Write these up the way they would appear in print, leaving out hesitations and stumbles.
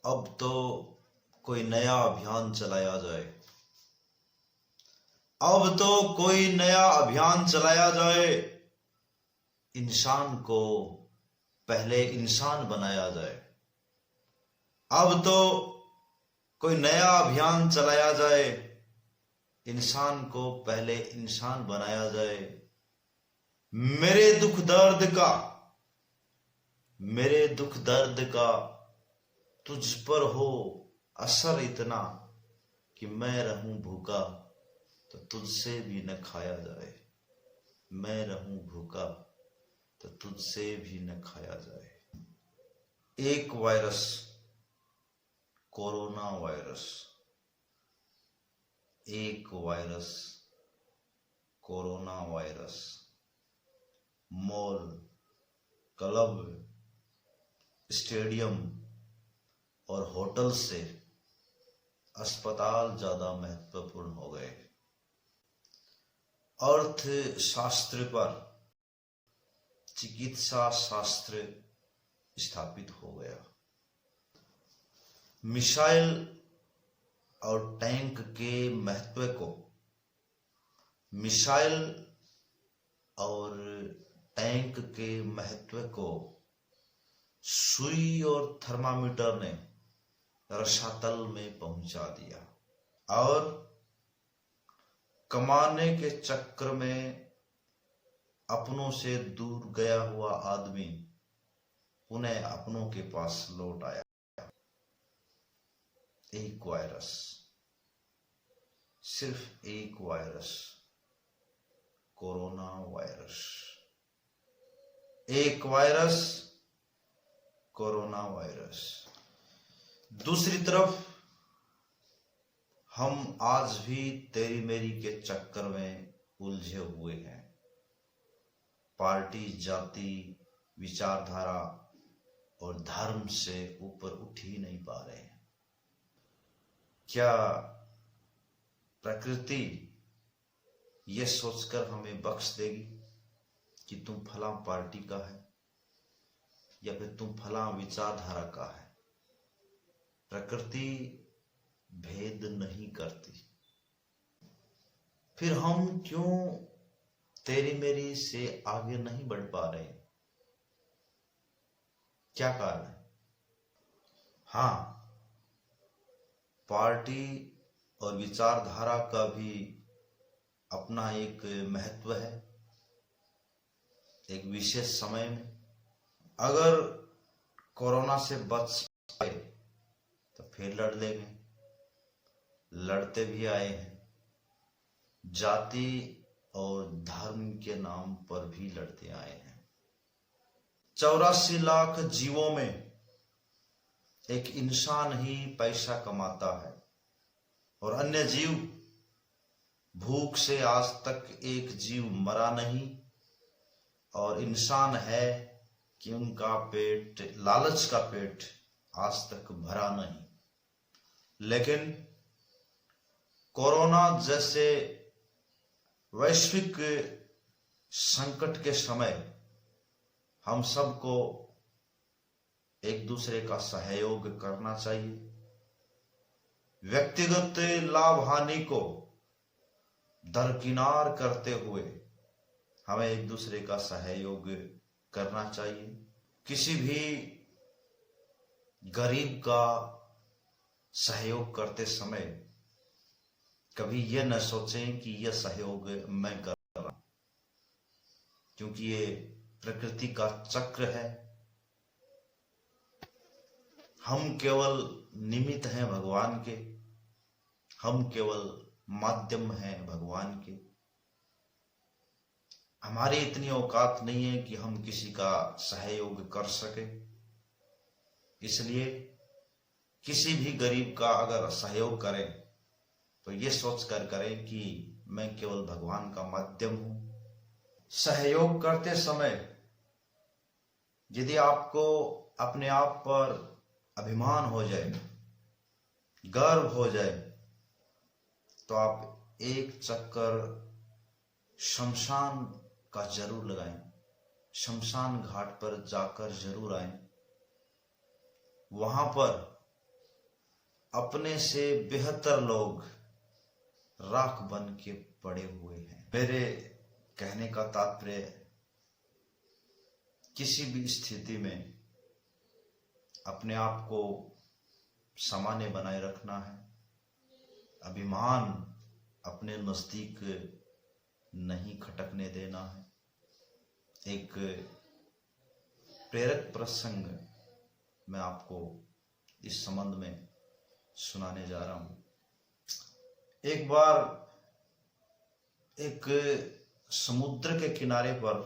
अब तो कोई नया अभियान चलाया जाए। अब तो कोई नया अभियान चलाया जाए। इंसान को पहले इंसान बनाया जाए। अब तो कोई नया अभियान चलाया जाए। इंसान को पहले इंसान बनाया जाए। मेरे दुख दर्द का तुझ पर हो असर इतना कि मैं रहूं भूखा तो तुझसे भी न खाया जाए। मैं रहूं भूखा तो तुझसे भी न खाया जाए। एक वायरस, कोरोना वायरस। एक virus, corona virus. Mall, club, stadium और होटल से अस्पताल ज्यादा महत्वपूर्ण हो गए। अर्थशास्त्र पर चिकित्सा शास्त्र स्थापित हो गया। मिसाइल और टैंक के महत्व को, मिसाइल और टैंक के महत्व को सुई और थर्मामीटर ने रसातल में पहुंचा दिया और कमाने के चक्कर में अपनों से दूर गया हुआ आदमी उन्हें अपनों के पास लौट आया। एक वायरस, सिर्फ एक वायरस, कोरोना वायरस। एक वायरस, कोरोना वायरस। दूसरी तरफ हम आज भी तेरी मेरी के चक्कर में उलझे हुए हैं। पार्टी, जाति, विचारधारा और धर्म से ऊपर उठ ही नहीं पा रहे हैं। क्या प्रकृति ये सोचकर हमें बख्श देगी कि तुम फलां पार्टी का है या फिर तुम फलां विचारधारा का है? प्रकृति भेद नहीं करती। फिर हम क्यों तेरी मेरी से आगे नहीं बढ़ पा रहे? क्या कारण है? हाँ, पार्टी और विचारधारा का भी अपना एक महत्व है। एक विशेष समय में अगर कोरोना से बच पाए तो फिर लड़ लेंगे। लड़ते भी आए हैं। जाति और धर्म के नाम पर भी लड़ते आए हैं। 84 लाख जीवों में एक इंसान ही पैसा कमाता है और अन्य जीव, भूख से आज तक एक जीव मरा नहीं। और इंसान है कि उनका पेट, लालच का पेट आज तक भरा नहीं। लेकिन कोरोना जैसे वैश्विक संकट के समय हम सबको एक दूसरे का सहयोग करना चाहिए। व्यक्तिगत लाभ हानि को दरकिनार करते हुए हमें एक दूसरे का सहयोग करना चाहिए। किसी भी गरीब का सहयोग करते समय कभी यह न सोचें कि यह सहयोग मैं कर रहा हूं, क्योंकि ये प्रकृति का चक्र है। हम केवल निमित्त हैं भगवान के। हम केवल माध्यम हैं भगवान के। हमारी इतनी औकात नहीं है कि हम किसी का सहयोग कर सके। इसलिए किसी भी गरीब का अगर सहयोग करें तो ये सोचकर करें कि मैं केवल भगवान का माध्यम हूं। सहयोग करते समय यदि आपको अपने आप पर अभिमान हो जाए, गर्व हो जाए, तो आप एक चक्कर शमशान का जरूर लगाएं। शमशान घाट पर जाकर जरूर आएं। वहां पर अपने से बेहतर लोग राख बन के पड़े हुए हैं। मेरे कहने का तात्पर्य, किसी भी स्थिति में अपने आप को सामान्य बनाए रखना है। अभिमान अपने नजदीक नहीं खटकने देना है। एक प्रेरक प्रसंग मैं आपको इस संबंध में सुनाने जा रहा हूं। एक बार एक समुद्र के किनारे पर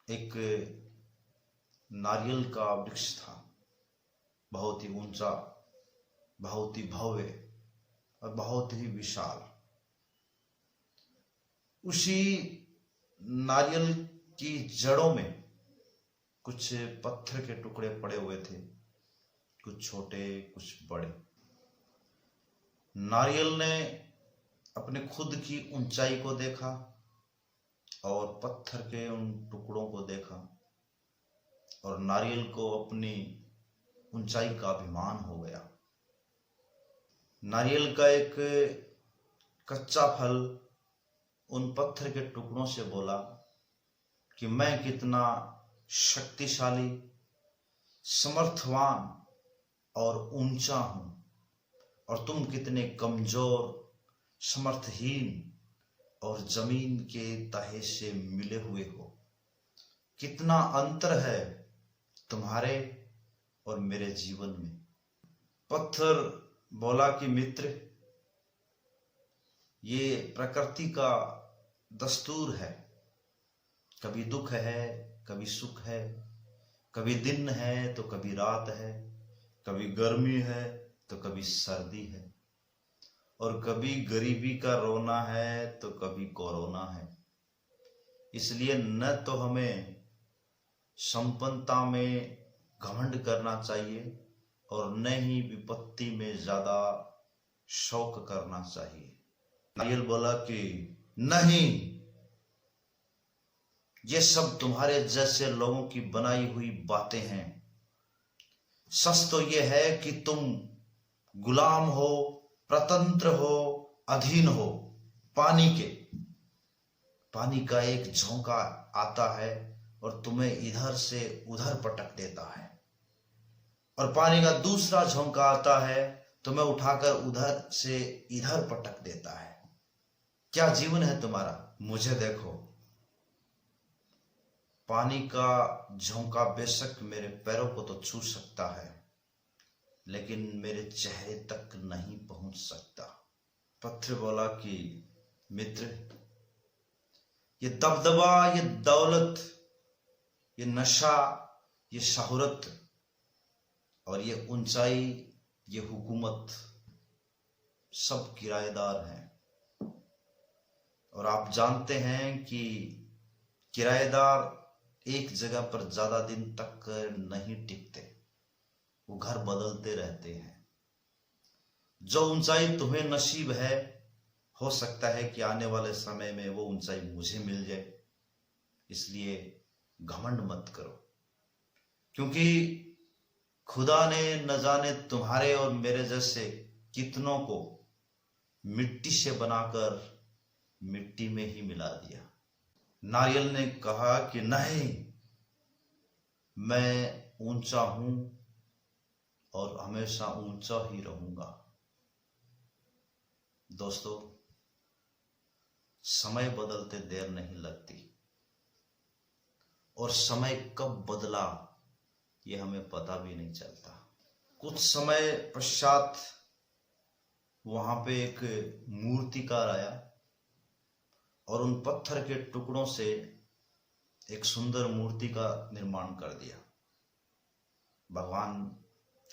एक नारियल का वृक्ष था, बहुत ही ऊंचा, बहुत ही भव्य और बहुत ही विशाल। उसी नारियल की जड़ों में कुछ पत्थर के टुकड़े पड़े हुए थे, कुछ छोटे कुछ बड़े। नारियल ने अपने खुद की ऊंचाई को देखा और पत्थर के उन टुकड़ों को देखा, और नारियल को अपनी ऊंचाई का अभिमान हो गया। नारियल का एक कच्चा फल उन पत्थर के टुकड़ों से बोला कि मैं कितना शक्तिशाली, समर्थवान और ऊंचा हूं, और तुम कितने कमजोर, समर्थहीन और जमीन के तहे से मिले हुए हो। कितना अंतर है तुम्हारे और मेरे जीवन में। पत्थर बोला कि मित्र, ये प्रकृति का दस्तूर है। कभी दुख है, कभी सुख है, कभी दिन है तो कभी रात है, कभी गर्मी है तो कभी सर्दी है, और कभी गरीबी का रोना है तो कभी कोरोना है। इसलिए न तो हमें संपन्नता में घमंड करना चाहिए और न ही विपत्ति में ज्यादा शौक करना चाहिए। नारियल बोला कि नहीं, ये सब तुम्हारे जैसे लोगों की बनाई हुई बातें हैं। सच तो ये है कि तुम गुलाम हो, प्रतंत्र हो, अधीन हो पानी के। पानी का एक झोंका आता है और तुम्हें इधर से उधर पटक देता है, और पानी का दूसरा झोंका आता है, तुम्हें उठाकर उधर से इधर पटक देता है। क्या जीवन है तुम्हारा? मुझे देखो, पानी का झोंका बेशक मेरे पैरों को तो छू सकता है, लेकिन मेरे चेहरे तक नहीं पहुंच सकता। पत्थर बोला कि मित्र, ये दबदबा, ये दौलत, ये नशा, ये शोहरत और ये ऊंचाई, ये हुकूमत सब किराएदार हैं। और आप जानते हैं कि किराएदार एक जगह पर ज्यादा दिन तक नहीं टिकते, वो घर बदलते रहते हैं। जो ऊंचाई तुम्हें नसीब है, हो सकता है कि आने वाले समय में वो ऊंचाई मुझे मिल जाए। इसलिए घमंड मत करो, क्योंकि खुदा ने न जाने तुम्हारे और मेरे जैसे कितनों को मिट्टी से बनाकर मिट्टी में ही मिला दिया। नारियल ने कहा कि नहीं, मैं ऊंचा हूं और हमेशा ऊंचा ही रहूंगा। दोस्तों, समय बदलते देर नहीं लगती, और समय कब बदला ये हमें पता भी नहीं चलता। कुछ समय पश्चात वहां पे एक मूर्तिकार आया और उन पत्थर के टुकड़ों से एक सुंदर मूर्ति का निर्माण कर दिया। भगवान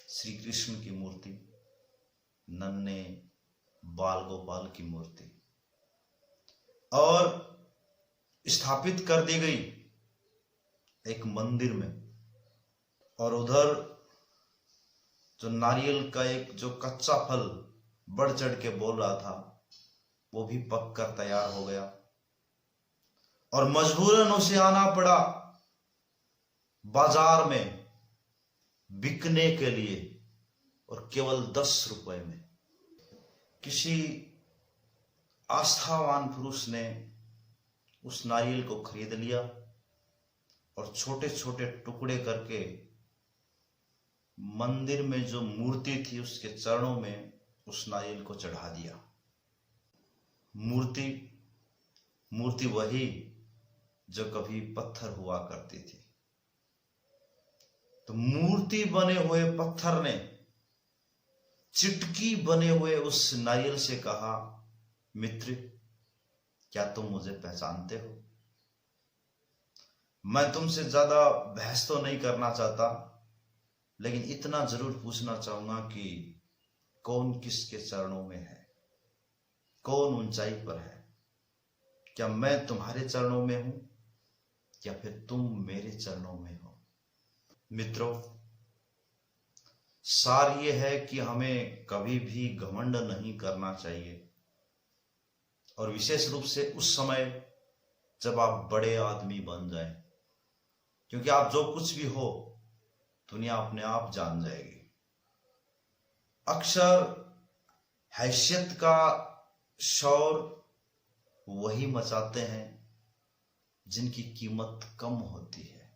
श्री कृष्ण की मूर्ति, नन्हे बाल गोपाल की मूर्ति, और स्थापित कर दी गई एक मंदिर में। और उधर जो नारियल का एक जो कच्चा फल बढ़ चढ़ के बोल रहा था, वो भी पक कर तैयार हो गया, और मजबूरन उसे आना पड़ा बाजार में बिकने के लिए। और केवल 10 रुपए में। किसी आस्थावान पुरुष ने उस नारियल को खरीद लिया और छोटे छोटे टुकड़े करके मंदिर में जो मूर्ति थी उसके चरणों में उस नारियल को चढ़ा दिया। मूर्ति वही जो कभी पत्थर हुआ करती थी। तो मूर्ति बने हुए पत्थर ने चिटकी बने हुए उस नारियल से कहा, मित्र, क्या तुम मुझे पहचानते हो? मैं तुमसे ज्यादा बहस तो नहीं करना चाहता, लेकिन इतना जरूर पूछना चाहूंगा कि कौन किसके चरणों में है, कौन ऊंचाई पर है? क्या मैं तुम्हारे चरणों में हूं या फिर तुम मेरे चरणों में हो? मित्रों, सार ये है कि हमें कभी भी घमंड नहीं करना चाहिए, और विशेष रूप से उस समय जब आप बड़े आदमी बन जाएं, क्योंकि आप जो कुछ भी हो दुनिया अपने आप जान जाएगी। अक्सर हैसियत का शोर वही मचाते हैं जिनकी कीमत कम होती है।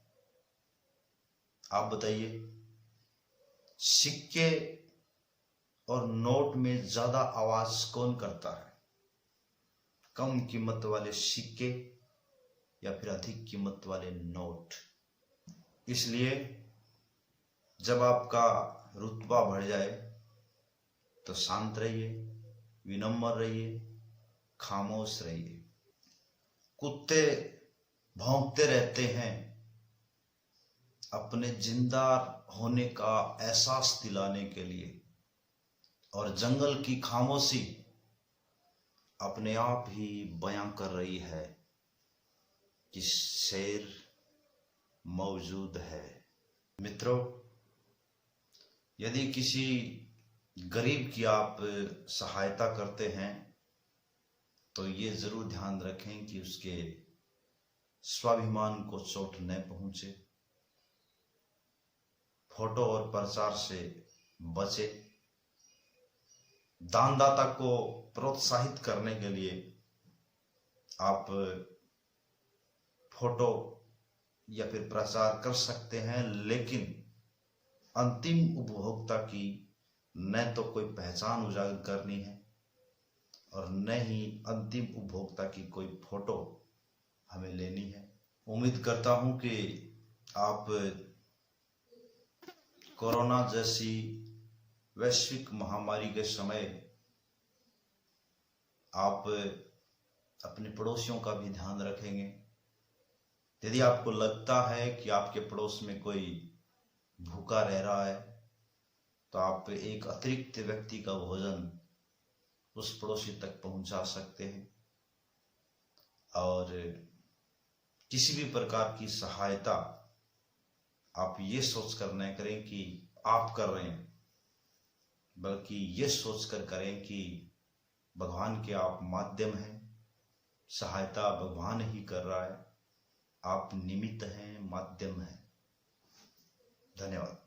आप बताइए, सिक्के और नोट में ज्यादा आवाज कौन करता है? कम कीमत वाले सिक्के या फिर अधिक कीमत वाले नोट? इसलिए जब आपका रुतबा बढ़ जाए तो शांत रहिए, विनम्र रहिए, खामोश रहिए। कुत्ते भौंकते रहते हैं अपने जिंदा होने का एहसास दिलाने के लिए, और जंगल की खामोशी अपने आप ही बयां कर रही है कि शेर मौजूद है। मित्रों, यदि किसी गरीब की आप सहायता करते हैं तो ये जरूर ध्यान रखें कि उसके स्वाभिमान को चोट न पहुंचे। फोटो और प्रचार से बचे। दानदाता को प्रोत्साहित करने के लिए आप फोटो या फिर प्रचार कर सकते हैं, लेकिन अंतिम उपभोक्ता की न तो कोई पहचान उजागर करनी है और न ही अंतिम उपभोक्ता की कोई फोटो हमें लेनी है। उम्मीद करता हूं कि आप कोरोना जैसी वैश्विक महामारी के समय आप अपने पड़ोसियों का भी ध्यान रखेंगे। यदि आपको लगता है कि आपके पड़ोस में कोई भूखा रह रहा है तो आप एक अतिरिक्त व्यक्ति का भोजन उस पड़ोसी तक पहुंचा सकते हैं, और किसी भी प्रकार की सहायता आप ये सोचकर न करें कि आप कर रहे हैं, बल्कि ये सोचकर करें कि भगवान के आप माध्यम हैं। सहायता भगवान ही कर रहा है, आप निमित्त हैं, माध्यम हैं। धन्यवाद।